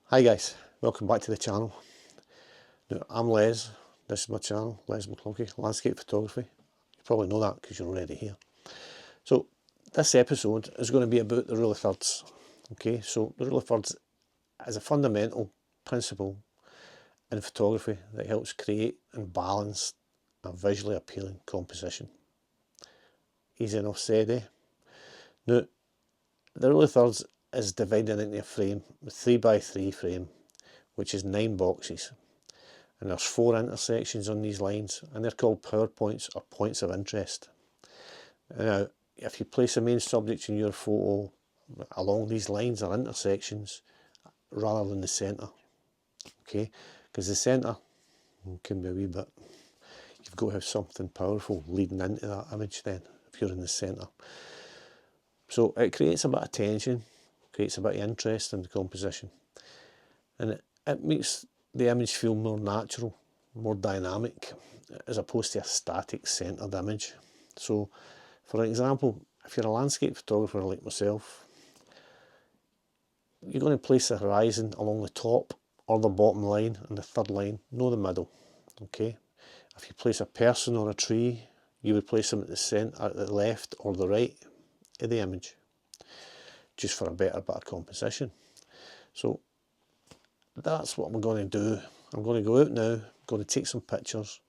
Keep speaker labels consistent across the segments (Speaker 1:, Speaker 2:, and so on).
Speaker 1: Hi guys, welcome back to the channel. Now, I'm Les, this is my channel, Les McClunkey, Landscape Photography. You probably know that because you're already here. So this episode is going to be about the rule of thirds. Okay, so the rule of thirds is a fundamental principle in photography that helps create and balance a visually appealing composition. Easy enough said, eh? Now, the rule of thirds is divided into a frame, a 3x3 frame, which is 9 boxes. And there's 4 intersections on these lines, and they're called power points or points of interest. Now, if you place a main subject in your photo along these lines or intersections rather than the centre, okay, because the centre can be a wee bit, you've got to have something powerful leading into that image then, if you're in the centre. So it creates a bit of tension, creates a bit of interest in the composition, and it makes the image feel more natural, more dynamic, as opposed to a static centred image. So, for example, if you're a landscape photographer like myself, you're going to place the horizon along the top or the bottom line and the third line, no the middle, okay? If you place a person or a tree, you would place them at the centre, at the left or the right of the image, just for a better bit of composition. So that's what I'm going to do. I'm going to go out now, I'm going to take some pictures,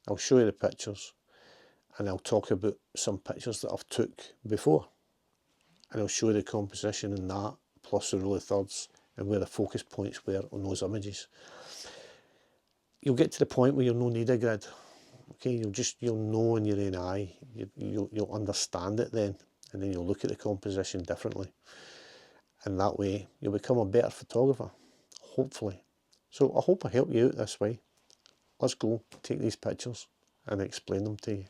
Speaker 1: I'll show you the pictures, and I'll talk about some pictures that I've took before, and I'll show you the composition in that, plus the rule of thirds and where the focus points were on those images. You'll get to the point where you'll no need a grid, okay? You'll know in your own eye, you'll understand it then, and then you'll look at the composition differently, and that way you'll become a better photographer, hopefully. So I hope I help you out this way. Let's go take these pictures and explain them to you.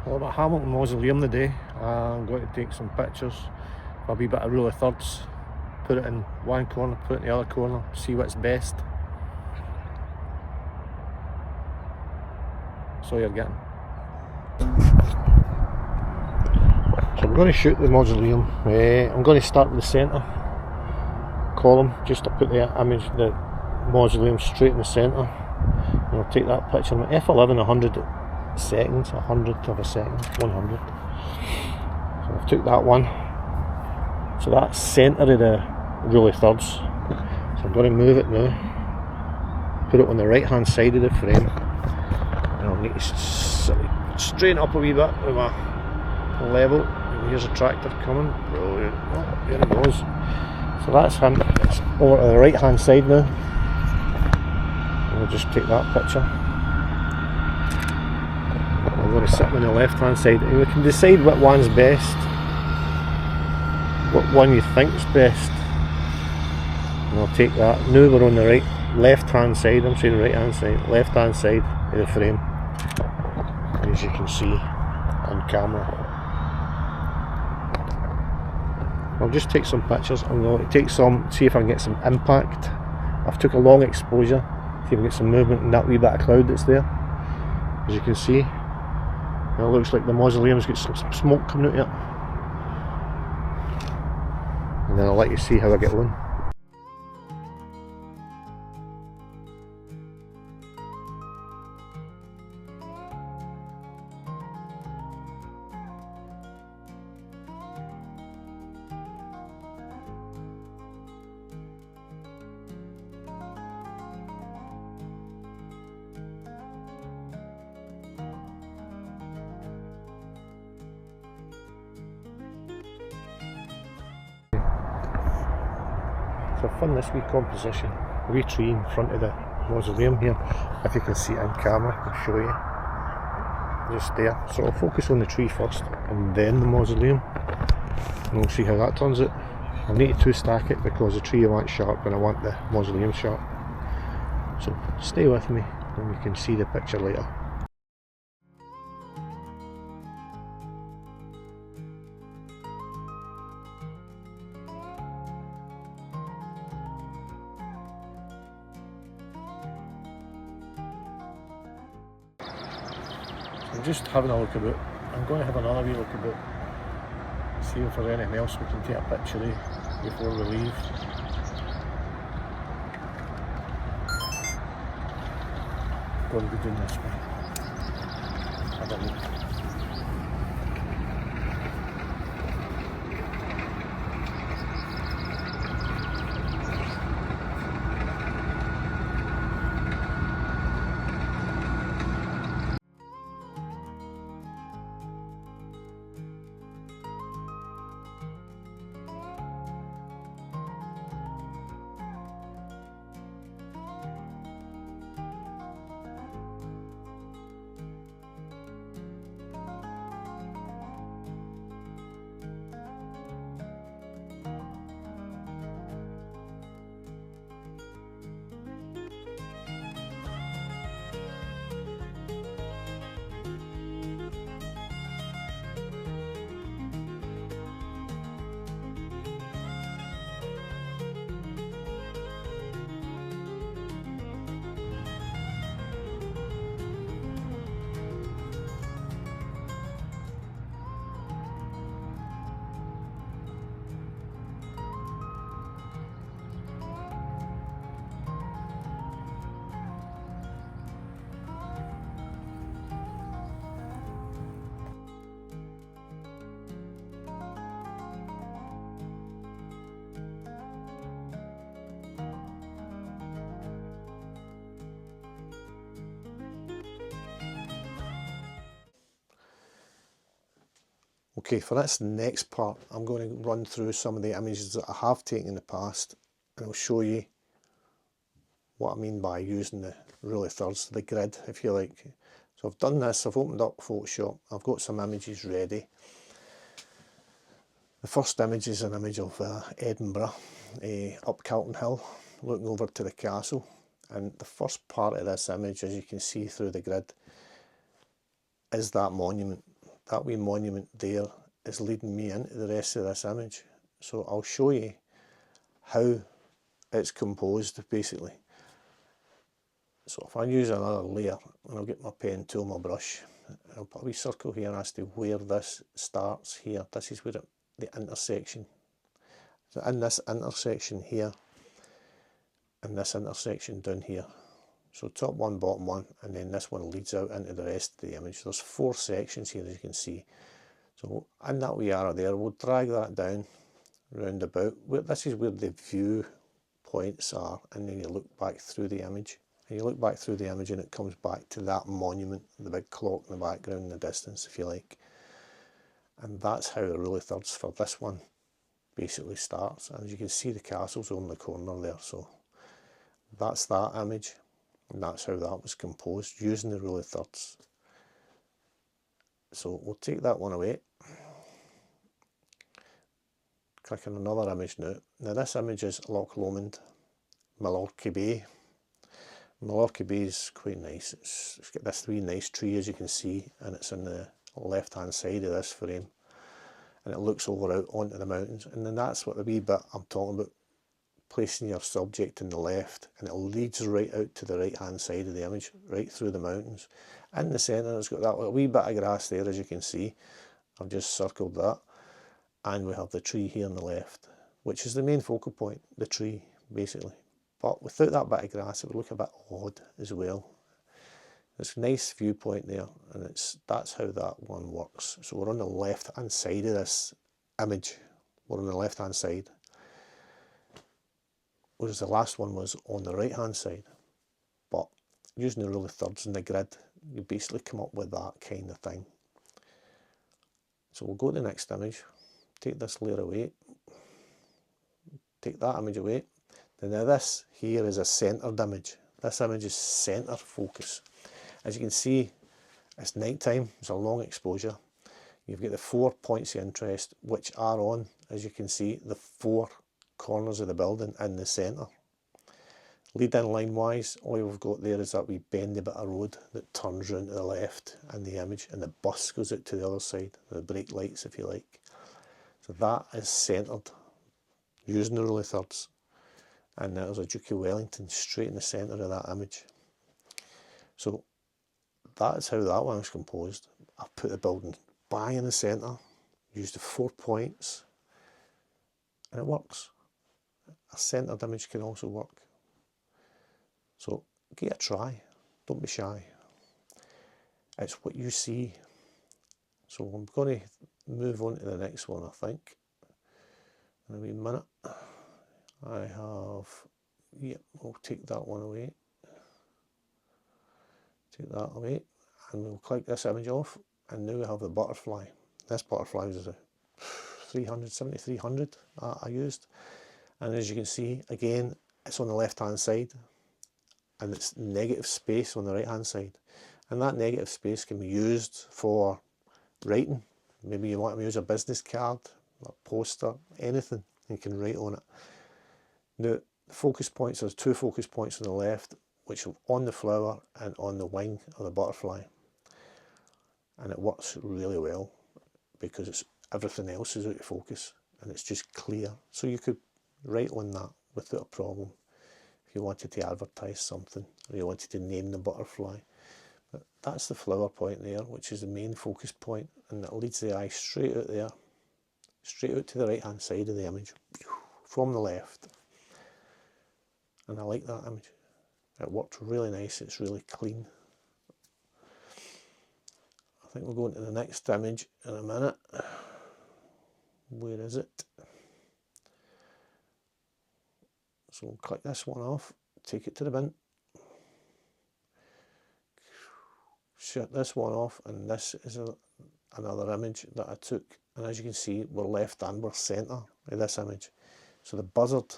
Speaker 1: Well, I'm at Hamilton Mausoleum today. I'm going to take some pictures, a wee bit of rule of thirds, put it in one corner, put it in the other corner, see what's best. So you're getting. So we're going to shoot the mausoleum. I'm going to start with the centre column, just to put the image, the mausoleum straight in the centre. And I'll take that picture in f11 100 seconds, 100th of a second, 100. So I've took that one. So that's centre of the rule of thirds. So I'm going to move it now, put it on the right hand side of the frame. And I'll need to straighten up a wee bit with my level. And here's a tractor coming. Brilliant. Oh, there it goes. So that's him. It's over to the right hand side now. And we'll just take that picture. I'm going to sit on the left hand side, and we can decide what one's best, what one you think's best. And I'll take that. Now we're on the left hand side, I'm saying right hand side, left hand side of the frame, as you can see on camera. I'll just take some pictures. I'm going to take some, see if I can get some impact. I've took a long exposure, see if I can get some movement in that wee bit of cloud that's there. As you can see, it looks like the mausoleum's got some smoke coming out of it. And then I'll let you see how I get on. So I've done this wee composition, a wee tree in front of the mausoleum here. If you can see it on camera, I'll show you. Just there. So I'll focus on the tree first and then the mausoleum, and we'll see how that turns out. I'll need to stack it because the tree I want sharp and I want the mausoleum sharp. So stay with me and you can see the picture later. I'm just having a look about. I'm going to have another wee look about, see if there's anything else we can take a picture of before we leave. going to be doing this one. Have a look. Okay, for this next part, I'm going to run through some of the images that I have taken in the past, and I'll show you what I mean by using the rule of thirds, the grid, if you like. So I've done this, I've opened up Photoshop, I've got some images ready. The first image is an image of Edinburgh, up Calton Hill, looking over to the castle. And the first part of this image, as you can see through the grid, is that monument. That wee monument there is leading me into the rest of this image. So I'll show you how it's composed, basically. So if I use another layer, and I'll get my pen tool, my brush, and I'll put a wee circle here as to where this starts here. This is where the intersection. So in this intersection here, and this intersection down here. So top one, bottom one, and then this one leads out into the rest of the image. There's 4 sections here, as you can see. So in that wee arrow there, we'll drag that down round about. This is where the view points are, and then you look back through the image. And you look back through the image and it comes back to that monument, the big clock in the background in the distance, if you like. And that's how the rule of thirds for this one basically starts. And as you can see, the castle's on the corner there. So that's that image. And that's how that was composed, using the rule of thirds. So we'll take that one away. Click on another image now. Now this image is Loch Lomond, Mallorca Bay. Mallorca Bay is quite nice. It's got this wee nice tree, as you can see, and it's on the left hand side of this frame. And it looks over out onto the mountains. And then that's what the wee bit I'm talking about, placing your subject in the left, and it leads right out to the right hand side of the image, right through the mountains. In the centre it's got that wee bit of grass there, as you can see. I've just circled that, and we have the tree here on the left, which is the main focal point, the tree basically. But without that bit of grass it would look a bit odd as well. It's a nice viewpoint there, and that's how that one works. So we're on the left hand side of this image, we're on the left hand side, whereas the last one was on the right hand side. But using the rule of thirds and the grid, you basically come up with that kind of thing. So we'll go to the next image, take this layer away, take that image away. Now this here is a centered image. This image is center focus. As you can see, it's night time, it's a long exposure. You've got the 4 points of interest, which are on, as you can see, the 4 corners of the building in the centre. Lead in line wise, all we've got there is that wee bendy bit of road that turns round to the left in the image, and the bus goes out to the other side, the brake lights if you like. So that is centred, using the rule of thirds. And there's a Duke of Wellington straight in the centre of that image. So that's how that one is composed. I've put the building bang in the centre, used the 4 points, and it works. A centred image can also work. So give it a try. Don't be shy. It's what you see. So I'm going to move on to the next one, I think, in a wee minute. I have, yep, we'll take that one away. Take that away, and we'll click this image off, and now we have the butterfly. This butterfly was a 7300 I used, and as you can see, again, it's on the left hand side, and it's negative space on the right hand side, and that negative space can be used for writing. Maybe you want to use a business card, a poster, anything, you can write on it. Now, the focus points, there's 2 focus points on the left, which are on the flower and on the wing of the butterfly, and it works really well because everything else is out of focus and it's just clear, so you could write on that without a problem if you wanted to advertise something or you wanted to name the butterfly. But that's the flower point there, which is the main focus point, and that leads the eye straight out there, straight out to the right hand side of the image from the left, and I like that image. It worked really nice, it's really clean. I think we'll go into the next image in a minute. Where is it? So we'll click this one off, take it to the bin, shut this one off, and this is another image that I took, and as you can see, we're left and we're centre of this image. So the buzzard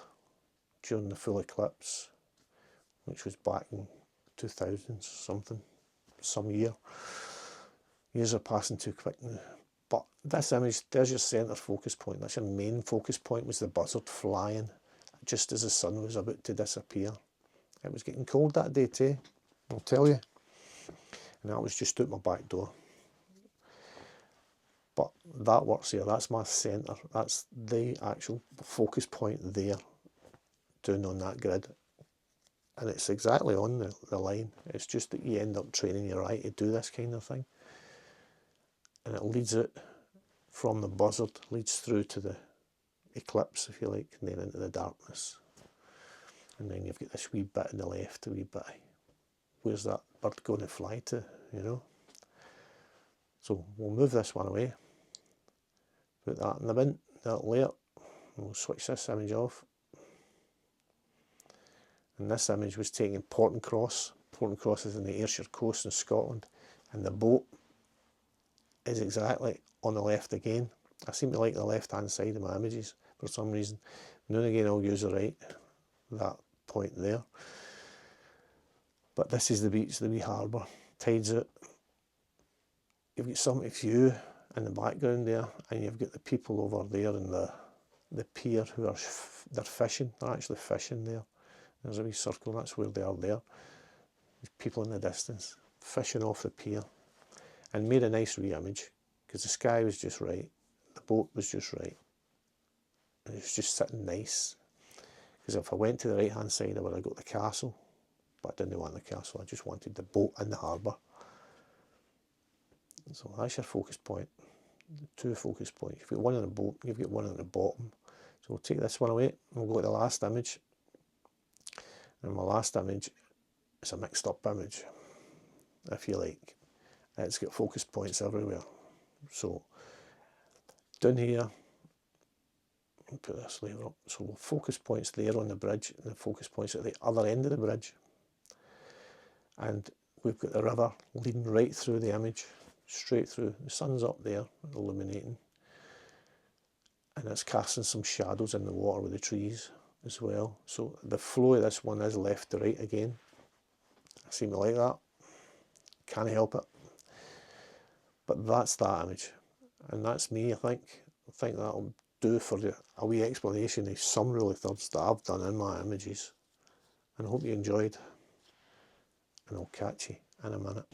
Speaker 1: during the full eclipse, which was back in 2000 something, some year. Years are passing too quick now. But this image, there's your centre focus point. That's your main focus point, was the buzzard flying just as the sun was about to disappear. It was getting cold that day too, I'll tell you. And that was just out my back door. But that works here, that's my centre. That's the actual focus point there, down on that grid. And it's exactly on the line. It's just that you end up training your eye to do this kind of thing. And it leads it from the buzzard, leads through to the eclipse, if you like, and then into the darkness. And then you've got this wee bit on the left, a wee bit. Where's that bird going to fly to, you know? So we'll move this one away, put that in the bin, that layer, and we'll switch this image off. And this image was taken in Portincross. Portincross is in the Ayrshire coast in Scotland, and the boat is exactly on the left again. I seem to like the left hand side of my images for some reason. Now and again I'll use the right, that point there. But this is the beach, the wee harbour, tides out. You've got some view in the background there, and you've got the people over there in the pier who are they're fishing. They're actually fishing there. There's a wee circle, that's where they are there. There's people in the distance fishing off the pier, and made a nice wee image because the sky was just right, the boat was just right, and it was just sitting nice. Because if I went to the right hand side I would have got the castle, but I didn't want the castle, I just wanted the boat in the harbour. So that's your focus point, the 2 focus points. You've got one on the boat, you've got one on the bottom. So we'll take this one away and we'll go to the last image. And my last image is a mixed up image, if you like. It's got focus points everywhere. So down here, I'll put this layer up. So focus points there on the bridge, and the focus points at the other end of the bridge. And we've got the river leading right through the image, straight through. The sun's up there, illuminating. And it's casting some shadows in the water with the trees as well. So the flow of this one is left to right again. I seem to like that. Can't help it. But that's that image. And that's me, I think. I think that'll do for a wee explanation of some rule of thirds that I've done in my images. And I hope you enjoyed. And I'll catch you in a minute.